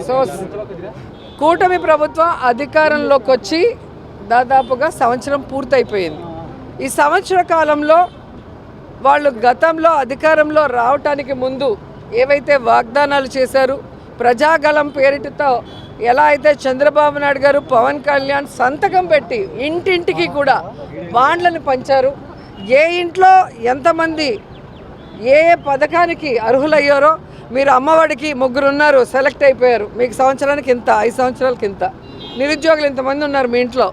So కూటమి ప్రభుత్వం అధికారంలోకి వచ్చి దాదాపుగా సంవత్సరం పూర్తయిపోయింది. ఈ సంవత్సర కాలంలో వాళ్ళు గతంలో అధికారంలో రావటానికి ముందు ఏవైతే వాగ్దానాలు చేశారు, ప్రజాగళం పేరిటతో ఎలా అయితే చంద్రబాబు నాయుడు గారు, పవన్ కళ్యాణ్ సంతకం పెట్టి ఇంటింటికి కూడా బాండ్లను పంచారు. ఏ ఇంట్లో ఎంతమంది ఏ పథకానికి అర్హులయ్యారో, మీరు అమ్మఒడికి 3 ఉన్నారు, సెలెక్ట్ అయిపోయారు, మీకు సంవత్సరానికి ఇంత, 5 సంవత్సరాలకి ఇంత, నిరుద్యోగులు ఇంతమంది ఉన్నారు మీ ఇంట్లో,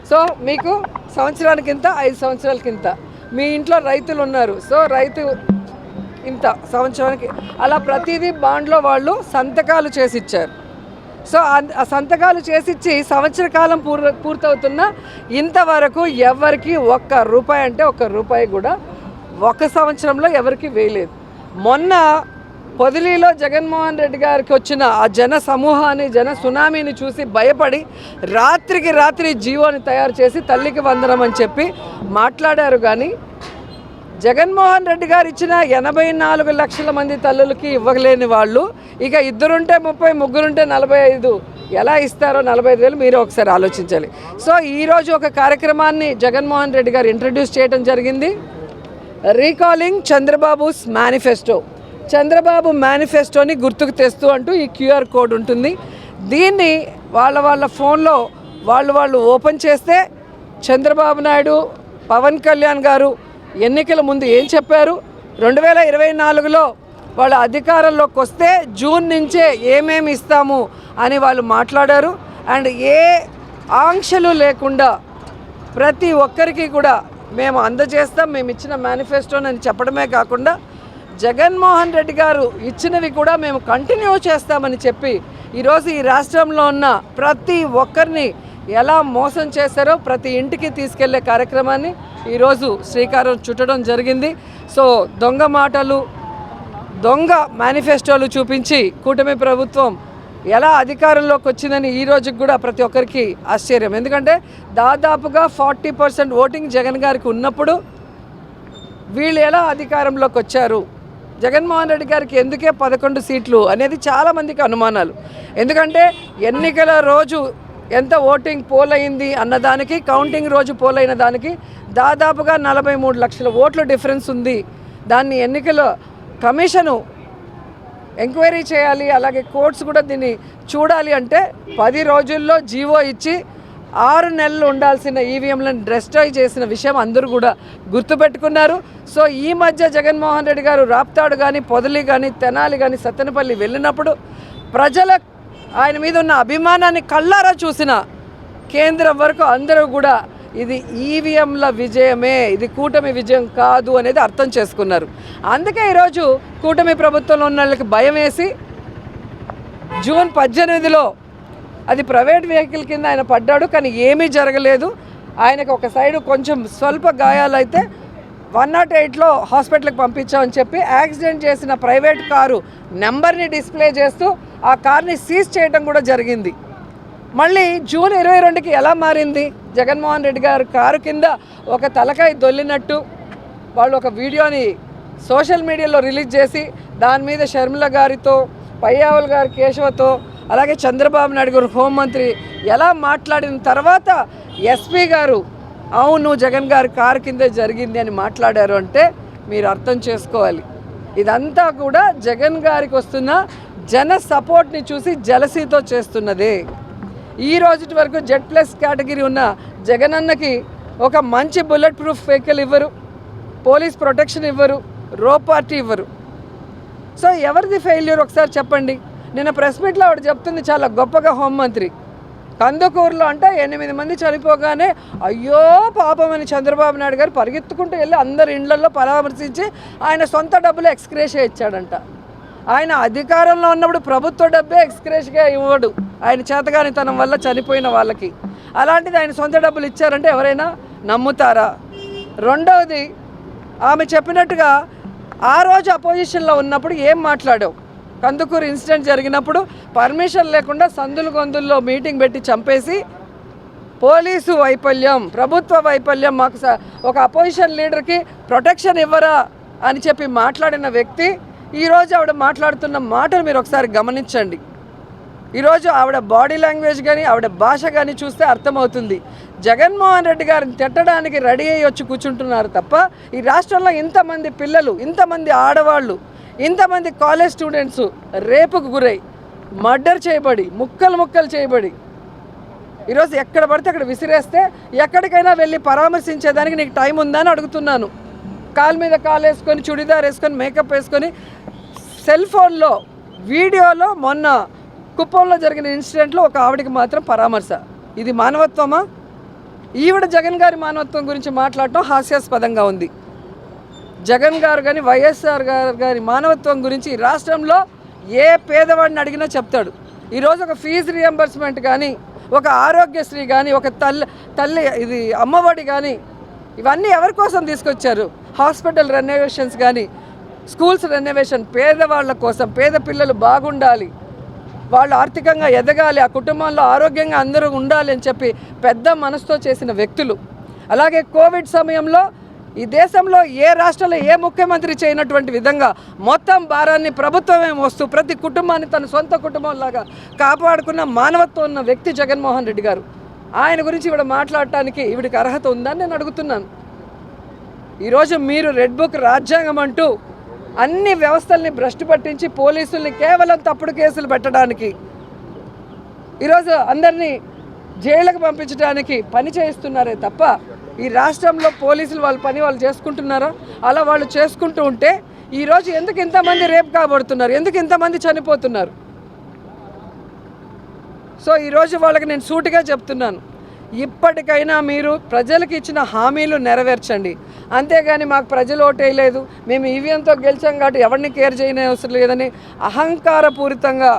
సో మీకు సంవత్సరానికి ఇంత, 5 సంవత్సరాలకి ఇంత, మీ ఇంట్లో రైతులు ఉన్నారు, సో రైతు ఇంత సంవత్సరానికి, అలా ప్రతిదీ బాండ్లో వాళ్ళు సంతకాలు చేసి ఇచ్చారు. సో ఆ సంతకాలు చేసిచ్చి సంవత్సర కాలం పూర్తవుతున్న ఇంతవరకు ఎవరికి ₹1 అంటే ₹1 కూడా ఒక సంవత్సరంలో ఎవరికి వేయలేదు. మొన్న పొదిలీలో జగన్మోహన్ రెడ్డి గారికి వచ్చిన ఆ జన సమూహాన్ని, జన సునామీని చూసి భయపడి రాత్రికి రాత్రి జీవోని తయారు చేసి తల్లికి వందనం అని చెప్పి మాట్లాడారు. కానీ జగన్మోహన్ రెడ్డి గారు ఇచ్చిన 84 లక్షల మంది తల్లులకి ఇవ్వలేని వాళ్ళు ఇక 2 ఉంటే 30, 3 ఉంటే 45 ఎలా ఇస్తారో 45,000 మీరే ఒకసారి ఆలోచించాలి. సో ఈరోజు ఒక కార్యక్రమాన్ని జగన్మోహన్ రెడ్డి గారు ఇంట్రడ్యూస్ చేయడం జరిగింది, రీకాలింగ్ చంద్రబాబుస్ మేనిఫెస్టో. చంద్రబాబు మేనిఫెస్టోని గుర్తుకు తెస్తూ అంటూ ఈ క్యూఆర్ కోడ్ ఉంటుంది. దీన్ని వాళ్ళ ఫోన్లో వాళ్ళు ఓపెన్ చేస్తే చంద్రబాబు నాయుడు, పవన్ కళ్యాణ్ గారు ఎన్నికల ముందు ఏం చెప్పారు, 2024లో వాళ్ళు అధికారంలోకి వస్తే జూన్ నుంచే ఏమేమి ఇస్తాము అని వాళ్ళు మాట్లాడారు. అండ్ ఏ ఆంక్షలు లేకుండా ప్రతి ఒక్కరికి కూడా మేము అందజేస్తాం, మేము ఇచ్చిన మేనిఫెస్టోని అని చెప్పడమే కాకుండా జగన్మోహన్ రెడ్డి గారు ఇచ్చినవి కూడా మేము కంటిన్యూ చేస్తామని చెప్పి ఈరోజు ఈ రాష్ట్రంలో ఉన్న ప్రతి ఒక్కరిని ఎలా మోసం చేశారో ప్రతి ఇంటికి తీసుకెళ్లే కార్యక్రమాన్ని ఈరోజు శ్రీకారం చుట్టడం జరిగింది. సో దొంగ మాటలు, దొంగ మేనిఫెస్టోలు చూపించి కూటమి ప్రభుత్వం ఎలా అధికారంలోకి వచ్చిందని ఈ రోజుకి కూడా ప్రతి ఒక్కరికి ఆశ్చర్యం. ఎందుకంటే దాదాపుగా 40% ఓటింగ్ జగన్ గారికి ఉన్నప్పుడు వీళ్ళు ఎలా అధికారంలోకి వచ్చారు, జగన్మోహన్ రెడ్డి గారికి ఎందుకే 11 సీట్లు అనేది చాలామందికి అనుమానాలు. ఎందుకంటే ఎన్నికల రోజు ఎంత ఓటింగ్ పోల్ అయింది అన్నదానికి, కౌంటింగ్ రోజు పోల్ అయిన దానికి దాదాపుగా 43 లక్షల ఓట్ల డిఫరెన్స్ ఉంది. దాన్ని ఎన్నికల కమిషను ఎంక్వైరీ చేయాలి, అలాగే కోర్ట్స్ కూడా దీన్ని చూడాలి. అంటే 10 రోజుల్లో జీవో ఇచ్చి 6 నెలలు ఉండాల్సిన ఈవీఎంలను డిస్ట్రాయ్ చేసిన విషయం అందరూ కూడా గుర్తుపెట్టుకున్నారు. సో ఈ మధ్య జగన్మోహన్ రెడ్డి గారు రాప్తాడు కానీ, పొదలి కానీ, తెనాలి కానీ, సత్తెనపల్లి వెళ్ళినప్పుడు ప్రజల ఆయన మీద ఉన్న అభిమానాన్ని కళ్ళారా చూసిన కేంద్రం వరకు అందరూ కూడా ఇది ఈవీఎంల విజయమే, ఇది కూటమి విజయం కాదు అనేది అర్థం చేసుకున్నారు. అందుకే ఈరోజు కూటమి ప్రభుత్వంలో ఉన్న వాళ్ళకి భయం వేసి జూన్ 18లో అది ప్రైవేట్ వెహికల్ కింద ఆయన పడ్డాడు, కానీ ఏమీ జరగలేదు. ఆయనకు ఒక సైడు కొంచెం స్వల్ప గాయాలైతే 108లో హాస్పిటల్కి పంపించామని చెప్పి యాక్సిడెంట్ చేసిన ప్రైవేట్ కారు నెంబర్ని డిస్ప్లే చేస్తూ ఆ కార్ని సీజ్ చేయడం కూడా జరిగింది. మళ్ళీ జూన్ 22కి ఎలా మారింది, జగన్మోహన్ రెడ్డి గారు కారు కింద ఒక తలకాయ దొల్లినట్టు వాళ్ళు ఒక వీడియోని సోషల్ మీడియాలో రిలీజ్ చేసి దాని మీద షర్మిల గారితో, పయ్యావుల్ గారి కేశవతో, అలాగే చంద్రబాబు నాయుడు గారు హోంమంత్రి ఎలా మాట్లాడిన తర్వాత ఎస్పీ గారు అవును జగన్ గారి కారు కిందే జరిగింది అని మాట్లాడారు. అంటే మీరు అర్థం చేసుకోవాలి, ఇదంతా కూడా జగన్ గారికి వస్తున్న జన సపోర్ట్ని చూసి జలసీతో చేస్తున్నదే. ఈ రోజు వరకు Z+ కేటగిరీ ఉన్న జగనన్నకి ఒక మంచి బుల్లెట్ ప్రూఫ్ వెహికల్ ఇవ్వరు, పోలీస్ ప్రొటెక్షన్ ఇవ్వరు, రో పార్టీ ఇవ్వరు. సో ఎవరిది ఫెయిల్యూర్ ఒకసారి చెప్పండి. నిన్న ప్రెస్ మీట్లో ఆవిడ చెప్తుంది చాలా గొప్పగా, హోంమంత్రి కందుకూరులో అంటే 8 మంది చనిపోగానే అయ్యో పాపమని చంద్రబాబు నాయుడు గారు పరిగెత్తుకుంటూ వెళ్ళి అందరి ఇళ్లలో పరామర్శించి ఆయన సొంత డబ్బులు ఎక్స్గ్రేషియా ఇచ్చాడంట. ఆయన అధికారంలో ఉన్నప్పుడు ప్రభుత్వ డబ్బే ఎక్స్గ్రేషియా ఇవ్వడు, ఆయన చేతగానితనం వల్ల చనిపోయిన వాళ్ళకి. అలాంటిది ఆయన సొంత డబ్బులు ఇచ్చారంటే ఎవరైనా నమ్ముతారా? రెండవది, ఆమె చెప్పినట్టుగా ఆ రోజు అపోజిషన్లో ఉన్నప్పుడు ఏం మాట్లాడావు, కందుకూరు ఇన్సిడెంట్ జరిగినప్పుడు పర్మిషన్ లేకుండా సందులు గొంతుల్లో మీటింగ్ పెట్టి చంపేసి పోలీసు వైఫల్యం, ప్రభుత్వ వైఫల్యం, మాకు ఒక అపోజిషన్ లీడర్కి ప్రొటెక్షన్ ఇవ్వరా అని చెప్పి మాట్లాడిన వ్యక్తి ఈరోజు ఆవిడ మాట్లాడుతున్న మాటలు మీరు ఒకసారి గమనించండి. ఈరోజు ఆవిడ బాడీ లాంగ్వేజ్ కానీ ఆవిడ భాష కానీ చూస్తే అర్థమవుతుంది. జగన్మోహన్ రెడ్డి గారిని తిట్టడానికి రెడీ అయ్యి వచ్చి కూర్చుంటున్నారు తప్ప ఈ రాష్ట్రంలో ఇంతమంది పిల్లలు, ఇంతమంది ఆడవాళ్ళు, ఇంతమంది కాలేజ్ స్టూడెంట్స్ రేపుకు గురై మర్డర్ చేయబడి ముక్కలు చేయబడి ఈరోజు ఎక్కడ పడితే అక్కడ విసిరేస్తే ఎక్కడికైనా వెళ్ళి పరామర్శించేదానికి నీకు టైం ఉందా అని అడుగుతున్నాను. కాలు మీద కాలు వేసుకొని, చుడిదార్ వేసుకొని, మేకప్ వేసుకొని, సెల్ ఫోన్లో వీడియోలో మొన్న కుప్పంలో జరిగిన ఇన్సిడెంట్లో ఒక ఆవిడకి మాత్రం పరామర్శ. ఇది మానవత్వమా? ఈవిడ జగన్ గారి మానవత్వం గురించి మాట్లాడటం హాస్యాస్పదంగా ఉంది. జగన్ గారు కానీ వైఎస్ఆర్ గారి మానవత్వం గురించి ఈ రాష్ట్రంలో ఏ పేదవాడిని అడిగినా చెప్తాడు. ఈరోజు ఒక ఫీజు రియంబర్స్మెంట్ కానీ, ఒక ఆరోగ్యశ్రీ కానీ, ఒక తల్లి ఇది అమ్మఒడి కానీ, ఇవన్నీ ఎవరి కోసం తీసుకొచ్చారు? హాస్పిటల్ రెనోవేషన్స్ కానీ, స్కూల్స్ రెనోవేషన్, పేదవాళ్ళ కోసం, పేద పిల్లలు బాగుండాలి, వాళ్ళు ఆర్థికంగా ఎదగాలి, ఆ కుటుంబంలో ఆరోగ్యంగా అందరూ ఉండాలి అని చెప్పి పెద్ద మనసుతో చేసిన వ్యక్తులు. అలాగే కోవిడ్ సమయంలో ఈ దేశంలో ఏ రాష్ట్రంలో ఏ ముఖ్యమంత్రి చేయనటువంటి విధంగా మొత్తం భారాన్ని ప్రభుత్వమే మోస్తూ ప్రతి కుటుంబాన్ని తన సొంత కుటుంబంలాగా కాపాడుకున్న మానవత్వం ఉన్న వ్యక్తి జగన్మోహన్ రెడ్డి గారు. ఆయన గురించి ఈవిడ మాట్లాడటానికి ఈవిడికి అర్హత ఉందని నేను అడుగుతున్నాను. ఈరోజు మీరు రెడ్ బుక్ రాజ్యాంగం అంటూ అన్ని వ్యవస్థల్ని భ్రష్టు పట్టించి పోలీసుల్ని కేవలం తప్పుడు కేసులు పెట్టడానికి, ఈరోజు అందరినీ జైళ్ళకు పంపించడానికి పని చేయిస్తున్నారే తప్ప ఈ రాష్ట్రంలో పోలీసులు వాళ్ళ పని వాళ్ళు చేసుకుంటున్నారా? అలా వాళ్ళు చేసుకుంటూ ఉంటే ఈరోజు ఎందుకు ఇంతమంది రేపు కాబడుతున్నారు? ఎందుకు ఇంతమంది చనిపోతున్నారు? సో ఈరోజు వాళ్ళకి నేను సూటిగా చెప్తున్నాను, ఇప్పటికైనా మీరు ప్రజలకు ఇచ్చిన హామీలు నెరవేర్చండి. అంతేగాని మాకు ప్రజలు ఓటేయలేదు, మేము ఈవీఎంతో గెలిచాం కాబట్టి ఎవరిని కేర్ చేయని అవసరం లేదని అహంకారపూరితంగా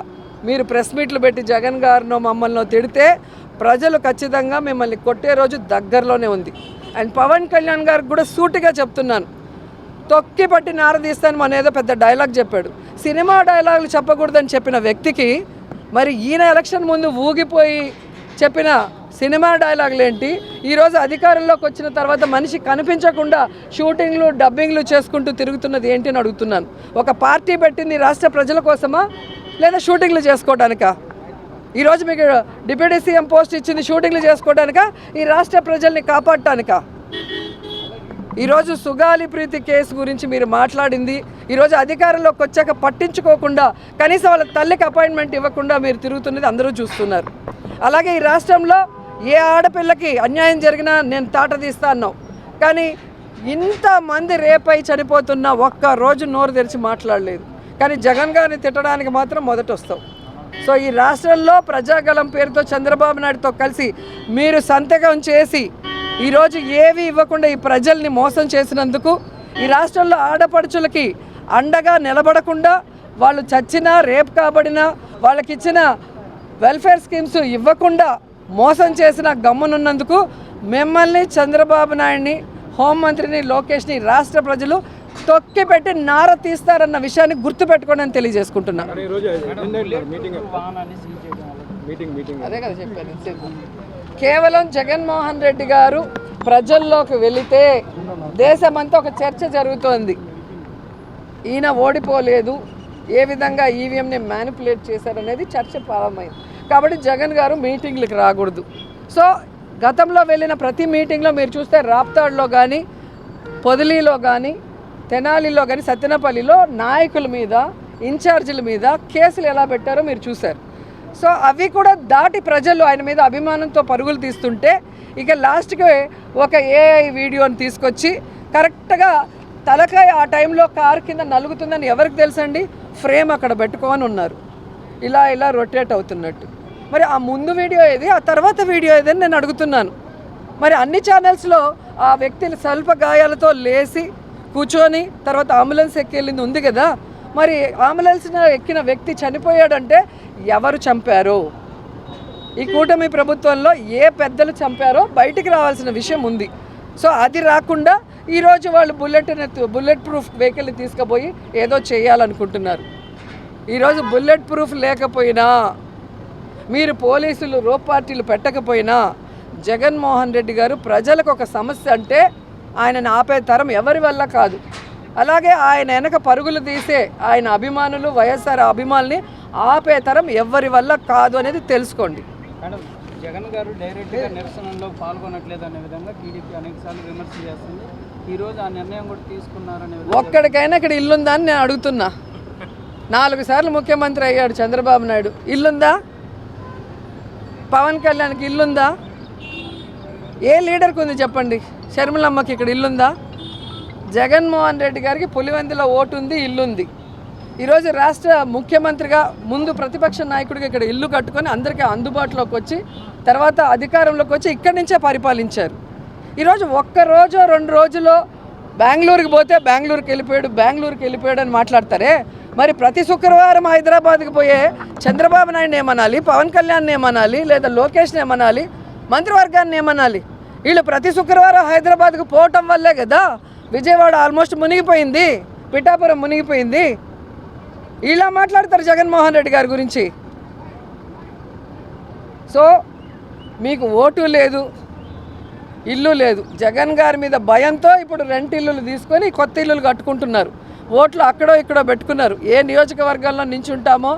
మీరు ప్రెస్ మీట్లు పెట్టి జగన్ గారినో మమ్మల్ని తిడితే ప్రజలు ఖచ్చితంగా మిమ్మల్ని కొట్టే రోజు దగ్గరలోనే ఉంది. అండ్ పవన్ కళ్యాణ్ గారికి కూడా సూటిగా చెప్తున్నాను, తొక్కి పట్టి నారదీస్తాను మన ఏదో పెద్ద డైలాగ్ చెప్పాడు. సినిమా డైలాగులు చెప్పకూడదని చెప్పిన వ్యక్తికి మరి ఈయన ఎలక్షన్ ముందు ఊగిపోయి చెప్పిన సినిమా డైలాగులు ఏంటి? ఈరోజు అధికారంలోకి వచ్చిన తర్వాత మనిషి కనిపించకుండా షూటింగ్లు డబ్బింగ్లు చేసుకుంటూ తిరుగుతున్నది ఏంటి అని అడుగుతున్నాను. ఒక పార్టీ పెట్టింది రాష్ట్ర ప్రజల కోసమా లేదా షూటింగ్లు చేసుకోవడానికా? ఈరోజు మీకు డిప్యూటీ సీఎం పోస్ట్ ఇచ్చింది షూటింగ్లు చేసుకోవడానికా, ఈ రాష్ట్ర ప్రజల్ని కాపాడటానికా? ఈరోజు సుగాలి ప్రీతి కేసు గురించి మీరు మాట్లాడింది, ఈరోజు అధికారంలోకి వచ్చాక పట్టించుకోకుండా కనీసం వాళ్ళ తల్లికి అపాయింట్మెంట్ ఇవ్వకుండా మీరు తిరుగుతున్నది అందరూ చూస్తున్నారు. అలాగే ఈ రాష్ట్రంలో ఏ ఆడపిల్లకి అన్యాయం జరిగినా నేను తాట తీస్తా అన్నావు, కానీ ఇంతమంది రేపై చనిపోతున్నా ఒక్క రోజు నోరు తెరిచి మాట్లాడలేదు. కానీ జగన్ గారిని తిట్టడానికి మాత్రం మొదట వస్తావు. సో ఈ రాష్ట్రంలో ప్రజాగళం పేరుతో చంద్రబాబు నాయుడుతో కలిసి మీరు సంతకం చేసి ఈరోజు ఏవి ఇవ్వకుండా ఈ ప్రజల్ని మోసం చేసినందుకు, ఈ రాష్ట్రంలో ఆడపడుచులకి అండగా నిలబడకుండా వాళ్ళు చచ్చినా రేపు కాబడినా వాళ్ళకి ఇచ్చిన వెల్ఫేర్ స్కీమ్స్ ఇవ్వకుండా మోసం చేసిన గమ్మునున్నందుకు మిమ్మల్ని, చంద్రబాబు నాయుడిని, హోంమంత్రిని, లోకేష్ని రాష్ట్ర ప్రజలు తొక్కి పెట్టి నార తీస్తారన్న విషయాన్ని గుర్తుపెట్టుకోండి అని తెలియజేసుకుంటున్నాను. అదే కదా చెప్పాను. కేవలం జగన్మోహన్ రెడ్డి గారు ప్రజల్లోకి వెళితే దేశమంతా ఒక చర్చ జరుగుతోంది. ఈయన ఓడిపోలేదు, ఏ విధంగా ఈవీఎంని మ్యానిపులేట్ చేశారనేది చర్చ ప్రారంభమైంది. కాబట్టి జగన్ గారు మీటింగ్లకు రాకూడదు. సో గతంలో వెళ్ళిన ప్రతి మీటింగ్లో మీరు చూస్తే రాప్తాడ్లో కానీ, పొదిలీలో కానీ, తెనాలిలో కానీ, సత్తెనపల్లిలో నాయకుల మీద, ఇన్ఛార్జీల మీద కేసులు ఎలా పెట్టారో మీరు చూశారు. సో అవి కూడా దాటి ప్రజలు ఆయన మీద అభిమానంతో పరుగులు తీస్తుంటే ఇక లాస్ట్కి ఒక ఏఐ వీడియోని తీసుకొచ్చి కరెక్ట్గా తలకాయ ఆ టైంలో కారు కింద నలుగుతుందని ఎవరికి తెలుసండి? ఫ్రేమ్ అక్కడ పెట్టుకొని ఉన్నారు, ఇలా ఇలా రొటేట్ అవుతున్నట్టు. మరి ఆ ముందు వీడియో ఏది, ఆ తర్వాత వీడియో ఏదని నేను అడుగుతున్నాను. మరి అన్ని ఛానల్స్లో ఆ వ్యక్తిని స్వల్ప గాయాలతో లేచి కూర్చొని తర్వాత అంబులెన్స్ ఎక్కెళ్ళింది ఉంది కదా, మరి అంబులెన్స్ ఎక్కిన వ్యక్తి చనిపోయాడంటే ఎవరు చంపారో, ఈ కూటమి ప్రభుత్వంలో ఏ పెద్దలు చంపారో బయటికి రావాల్సిన విషయం ఉంది. సో అది రాకుండా ఈరోజు వాళ్ళు బుల్లెట్ ప్రూఫ్ వెహికల్ని తీసుకుపోయి ఏదో చేయాలనుకుంటున్నారు. ఈరోజు బుల్లెట్ ప్రూఫ్ లేకపోయినా, మీరు పోలీసులు రోప్ పార్టీలు పెట్టకపోయినా, జగన్మోహన్ రెడ్డి గారు ప్రజలకు ఒక సమస్య అంటే ఆయనను ఆపే తరం ఎవరి వల్ల కాదు. అలాగే ఆయన వెనక పరుగులు తీసే ఆయన అభిమానులు వైఎస్ఆర్ అభిమానుల్ని ఆపే తరం ఎవరి వల్ల కాదు అనేది తెలుసుకోండి. మేడం, జగన్ గారు డైరెక్ట్గా నిరసనలో పాల్గొనట్లేదు అనే విధంగా టీడీపీ అనేకసార్లు విమర్శ చేస్తుంది. ఈరోజు ఆ నిర్ణయం కూడా తీసుకున్నారనే ఒక్కడికైనా ఇక్కడ ఇల్లుందా అని నేను అడుగుతున్నా. 4 సార్లు ముఖ్యమంత్రి అయ్యాడు చంద్రబాబు నాయుడు, ఇల్లుందా? పవన్ కళ్యాణ్కి ఇల్లుందా? ఏ లీడర్కి ఉంది చెప్పండి? షర్మిలమ్మకి ఇక్కడ ఇల్లుందా? జగన్మోహన్ రెడ్డి గారికి పులివెందులో ఓటు ఉంది, ఇల్లుంది. ఈరోజు రాష్ట్ర ముఖ్యమంత్రిగా ముందు ప్రతిపక్ష నాయకుడిగా ఇక్కడ ఇల్లు కట్టుకొని అందరికీ అందుబాటులోకి వచ్చి తర్వాత అధికారంలోకి వచ్చి ఇక్కడి నుంచే పరిపాలించారు. ఈరోజు ఒక్కరోజు 2 రోజుల్లో బెంగళూరుకి పోతే బెంగళూరుకి వెళ్ళిపోయాడు అని మాట్లాడతారే. మరి ప్రతి శుక్రవారం హైదరాబాద్కి పోయే చంద్రబాబు నాయుడు ఏమనాలి, పవన్ కళ్యాణ్ ఏమనాలి, లేదా లోకేష్ని ఏమనాలి, మంత్రివర్గాన్ని ఏమనాలి? వీళ్ళు ప్రతి శుక్రవారం హైదరాబాద్కు పోవటం వల్లే కదా విజయవాడ ఆల్మోస్ట్ మునిగిపోయింది, పిఠాపురం మునిగిపోయింది. ఇలా మాట్లాడతారు జగన్మోహన్ రెడ్డి గారి గురించి. సో మీకు ఓటు లేదు, ఇల్లు లేదు. జగన్ గారి మీద భయంతో ఇప్పుడు రెంట్ ఇల్లులు తీసుకొని కొత్త ఇల్లులు కట్టుకుంటున్నారు. ఓట్లు అక్కడో ఇక్కడో పెట్టుకున్నారు. ఏ నియోజకవర్గాల్లో నించుంటామో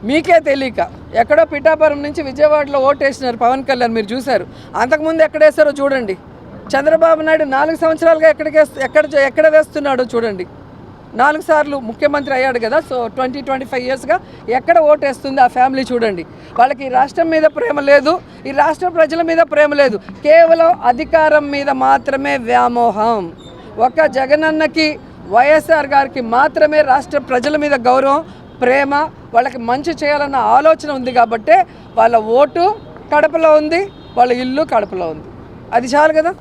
మీకే తెలియక ఎక్కడో పిఠాపురం నుంచి విజయవాడలో ఓటు వేసినారు పవన్ కళ్యాణ్, మీరు చూశారు. అంతకుముందు ఎక్కడ వేస్తారో చూడండి. చంద్రబాబు నాయుడు 4 సంవత్సరాలుగా ఎక్కడ వేస్తున్నాడో చూడండి. 4 సార్లు ముఖ్యమంత్రి అయ్యాడు కదా. సో 20-25 ఇయర్స్గా ఎక్కడ ఓటు వేస్తుంది ఆ ఫ్యామిలీ చూడండి. వాళ్ళకి ఈ రాష్ట్రం మీద ప్రేమ లేదు, ఈ రాష్ట్ర ప్రజల మీద ప్రేమ లేదు, కేవలం అధికారం మీద మాత్రమే వ్యామోహం. ఒక జగనన్నకి వైఎస్ఆర్ గారికి మాత్రమే రాష్ట్ర ప్రజల మీద గౌరవం, ప్రేమ, వాళ్ళకి మంచి చేయాలన్న ఆలోచన ఉంది. కాబట్టే వాళ్ళ ఓటు కడపలో ఉంది, వాళ్ళ ఇల్లు కడపలో ఉంది. అది చాలు కదా.